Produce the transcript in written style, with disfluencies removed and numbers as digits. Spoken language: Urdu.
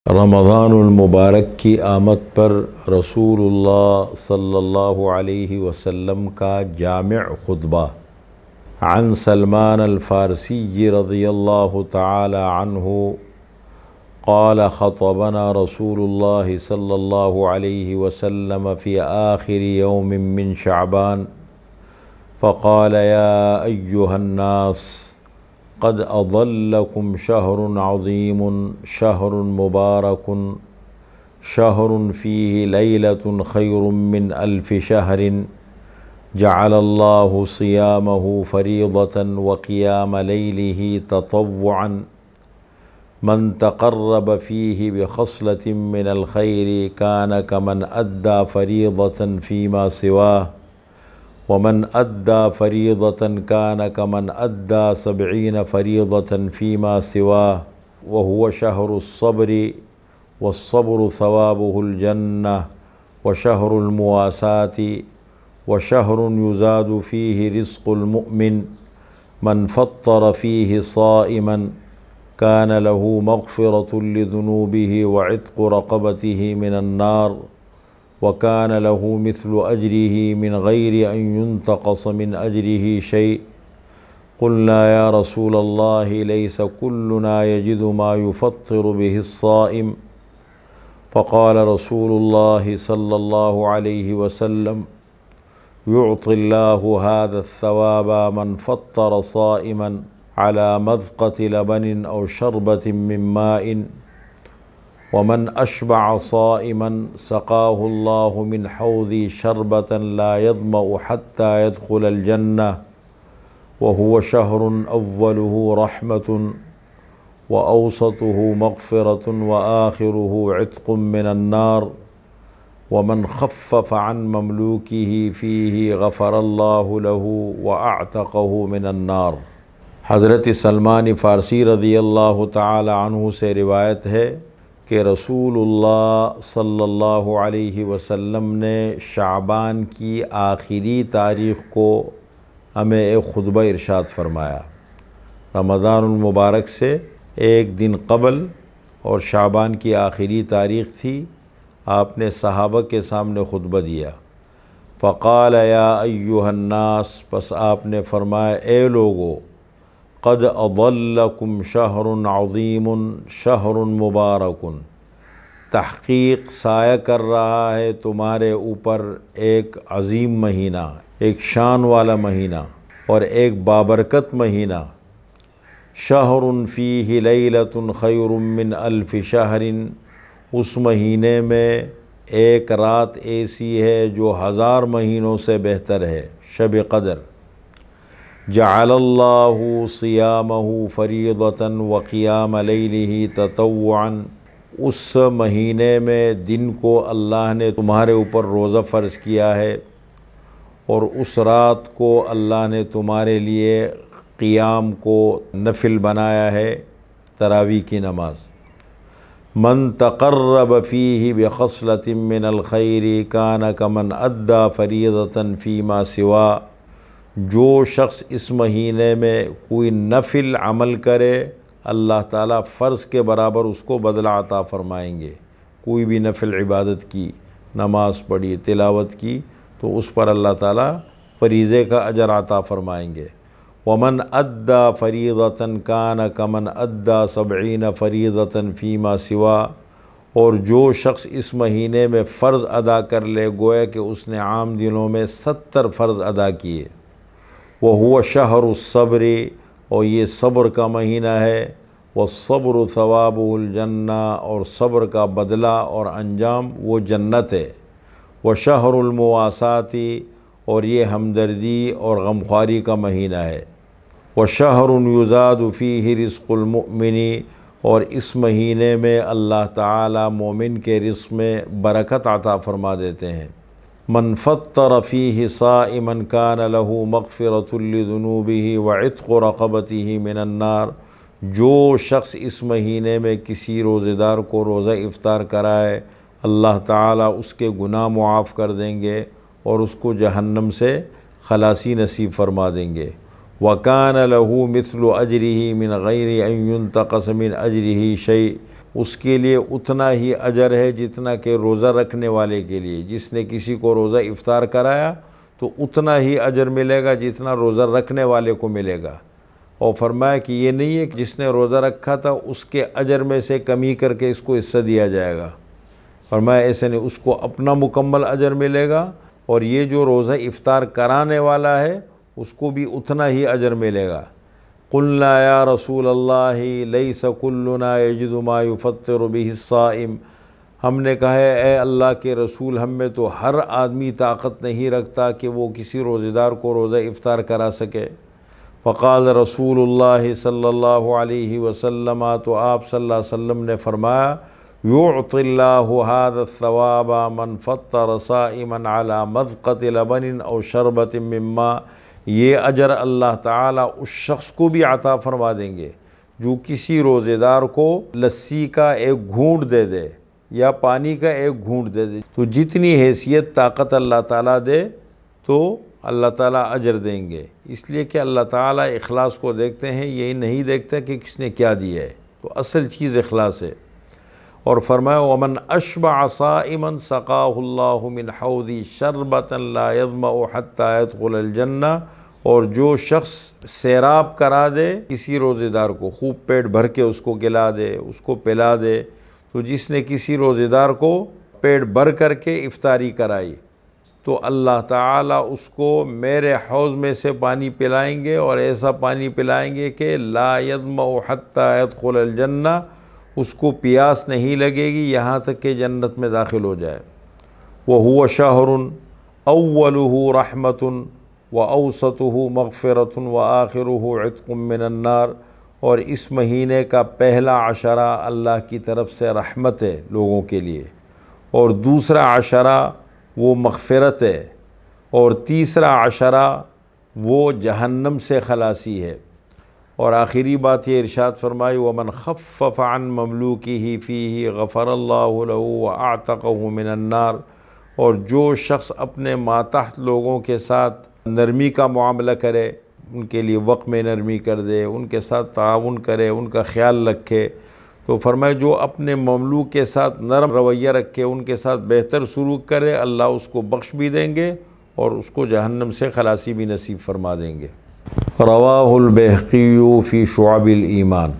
رمضان المبارک کی آمد پر رسول اللہ صلی اللہ علیہ وسلم کا جامع خطبہ۔ عن سلمان الفارسی رضی اللہ تعالی عنہ قال خطبنا رسول اللہ صلی اللہ علیہ وسلم فی آخر یوم من شعبان فقال یا ایہا الناس قد اضلکم شہر عظیم شہر مبارک شہر فیہ لیلۃ خیر من الف شہر جعل اللہ صیامہ فریضۃ وقیام لیلہ تطوعا من تقرب فیہ بخصلۃ من الخیر کان کمن ادى فریضۃ فیما سواہ ومن أدى فريضة كان كمن أدى 70 فريضة فيما سواه وهو شهر الصبر والصبر ثوابه الجنة وشهر المواساة وشهر يزاد فيه رزق المؤمن من فطر فيه صائما كان له مغفرة لذنوبه وعتق رقبته من النار وَكَانَ لَهُ مِثْلُ أَجْرِهِ مِنْ غَيْرِ أَنْ يُنْتَقَصَ مِنْ أَجْرِهِ شَيْءٍ قُلْنَا يَا رَسُولَ اللَّهِ لَيْسَ كُلُّنَا يَجِدُ مَا يُفَطِّرُ بِهِ الصَّائِمُ فَقَالَ رَسُولُ اللَّهِ صَلَّى اللَّهُ عَلَيْهِ وَسَلَّمَ يُعْطِي اللَّهُ هَذَا الثَّوَابَ مَنْ فَطَّرَ صَائِمًا عَلَى مَذْقَةِ لَبَنٍ أَوْ شَرْبَةٍ مِّن مَّاءٍ ومن اشبع صائما سقاه الله من حوض شربة لا يظمأ حتى يدخل الجنة وهو شهر أوله رحمة وأوسطه مغفرة وآخره عتق من النار ومن خفف عن مملوكه فيه غفر الله له وأعتقه من النار۔ حضرت سلمان فارسی رضی اللہ تعالی عنہ سے روایت ہے کہ رسول اللہ صلی اللہ علیہ وسلم نے شعبان کی آخری تاریخ کو ہمیں ایک خطبہ ارشاد فرمایا۔ رمضان المبارک سے ایک دن قبل اور شعبان کی آخری تاریخ تھی، آپ نے صحابہ کے سامنے خطبہ دیا۔ فقال یا ایہا الناس، پس آپ نے فرمایا اے لوگو، قد اضلکم شہر عظیم شہر مبارک، تحقیق سایہ کر رہا ہے تمہارے اوپر ایک عظیم مہینہ، ایک شان والا مہینہ اور ایک بابرکت مہینہ۔ شہر فیہ لیلۃ خیر من الف شہر، اس مہینے میں ایک رات ایسی ہے جو 1000 مہینوں سے بہتر ہے، شب قدر۔ جعل اللہ صیامہ فریضۃ وقیام لیلہ تطوعا، اس مہینے میں دن کو اللہ نے تمہارے اوپر روزہ فرض کیا ہے اور اس رات کو اللہ نے تمہارے لیے قیام کو نفل بنایا ہے، تراویح کی نماز۔ من تقرب فیہ بخصلۃ من الخیر کان کمن ادى فریضۃ فیما سوا، جو شخص اس مہینے میں کوئی نفل عمل کرے اللہ تعالیٰ فرض کے برابر اس کو بدلہ عطا فرمائیں گے۔ کوئی بھی نفل عبادت کی، نماز پڑھی، تلاوت کی، تو اس پر اللہ تعالیٰ فریضے کا اجر عطا فرمائیں گے۔ ومن ادى فریضۃ کان کمن ادى 70 فریضۃ فیما سوا، اور جو شخص اس مہینے میں فرض ادا کر لے گویا کہ اس نے عام دنوں میں 70 فرض ادا کیے۔ وَهُوَ شَهْرُ الصَّبْرِ، اور یہ صبر کا مہینہ ہے۔ وَالصَّبْرُ ثَوَابُهُ الْجَنَّةُ، اور صبر کا بدلہ اور انجام وہ جنت ہے۔ وَشَهْرُ الْمُوَاسَاةِ، اور یہ ہمدردی اور غمخواری کا مہینہ ہے۔ وَشَهْرٌ يُزَادُ فِيهِ رِزْقُ الْمُؤْمِنِ، اور اس مہینے میں اللہ تعالی مومن کے رزق میں برکت عطا فرما دیتے ہیں۔ من فطر فیہ صائما کان لہ مغفرۃ لذنوبہ وعتق رقبتہ من النار، جو شخص اس مہینے میں کسی روزہ دار کو روزہ افطار کرائے اللہ تعالیٰ اس کے گناہ معاف کر دیں گے اور اس کو جہنم سے خلاصی نصیب فرما دیں گے۔ وَكَانَ لَهُ مِثْلُ أَجْرِهِ مِنْ غَيْرِ أَنْ يُنْتَقَصَ مِنْ أَجْرِهِ شَيْءٍ، اس کے لیے اتنا ہی اجر ہے جتنا کہ روزہ رکھنے والے کے لیے۔ جس نے کسی کو روزہ افطار کرایا تو اتنا ہی اجر ملے گا جتنا روزہ رکھنے والے کو ملے گا۔ اور فرمایا کہ یہ نہیں ہے کہ جس نے روزہ رکھا تھا اس کے اجر میں سے کمی کر کے اس کو حصہ دیا جائے گا۔ فرمایا ایسے نہیں، اس کو اپنا مکمل اجر ملے گا، اور یہ جو روزہ افطار کرانے والا ہے اس کو بھی اتنا ہی اجر ملے گا۔ قلنا یا رسول اللہ لیس کلنا یجد ما یفطر بہ الصائم، ہم نے کہا ہے اے اللہ کے رسول، ہم میں تو ہر آدمی طاقت نہیں رکھتا کہ وہ کسی روزہ دار کو روزہ افطار کرا سکے۔ فقال رسول اللہ صلی اللہ علیہ وسلم، تو آپ صلی اللہ علیہ وسلم نے فرمایا یعطی اللہ هذا الثواب من فطر صائما علی مذقۃ لبن او شربۃ من ماء، یہ اجر اللہ تعالیٰ اس شخص کو بھی عطا فرما دیں گے جو کسی روزے دار کو لسی کا ایک گھونٹ دے دے یا پانی کا ایک گھونٹ دے دے۔ تو جتنی حیثیت طاقت اللہ تعالیٰ دے تو اللہ تعالیٰ اجر دیں گے، اس لیے کہ اللہ تعالیٰ اخلاص کو دیکھتے ہیں، یہی نہیں دیکھتا کہ کس نے کیا دیا ہے۔ تو اصل چیز اخلاص ہے۔ اور فرمایا ومن اشبع صائما سقاہ اللہ من حوضی شربۃ لا یظمأ حتی یدخل الجنہ، اور جو شخص سیراب کرا دے کسی روزے دار کو، خوب پیٹ بھر کے اس کو گلا دے، اس کو پلا دے، تو جس نے کسی روزے دار کو پیٹ بھر کر کے افطاری کرائی تو اللہ تعالیٰ اس کو میرے حوض میں سے پانی پلائیں گے، اور ایسا پانی پلائیں گے کہ لا یظمأ حتی یدخل الجنہ، اس کو پیاس نہیں لگے گی یہاں تک کہ جنت میں داخل ہو جائے۔ وَهُوَ شَهْرٌ أَوَّلُهُ رَحْمَةٌ وَأَوْسَطُهُ مَغْفِرَةٌ وَآخِرُهُ عِتْقٌ مِّنَ النَّارِ، اور اس مہینے کا پہلا عشرہ اللہ کی طرف سے رحمت ہے لوگوں کے لیے، اور دوسرا عشرہ وہ مغفرت ہے، اور تیسرا عشرہ وہ جہنم سے خلاصی ہے۔ اور آخری بات یہ ارشاد فرمائی وَمَنْ خَفَّفَ عَنْ مَمْلُوكِهِ فِيهِ غَفَرَ اللَّهُ لَهُ وَأَعْتَقَهُ مِنَ النَّارِ، اور جو شخص اپنے ماتحت لوگوں کے ساتھ نرمی کا معاملہ کرے، ان کے لیے وقت میں نرمی کر دے، ان کے ساتھ تعاون کرے، ان کا خیال رکھے، تو فرمائے جو اپنے مملوک کے ساتھ نرم رویہ رکھے، ان کے ساتھ بہتر سلوک کرے، اللہ اس کو بخش بھی دیں گے اور اس کو جہنم سے خلاصی بھی نصیب فرما دیں گے۔ رواہ البیہقی فی شعب الایمان۔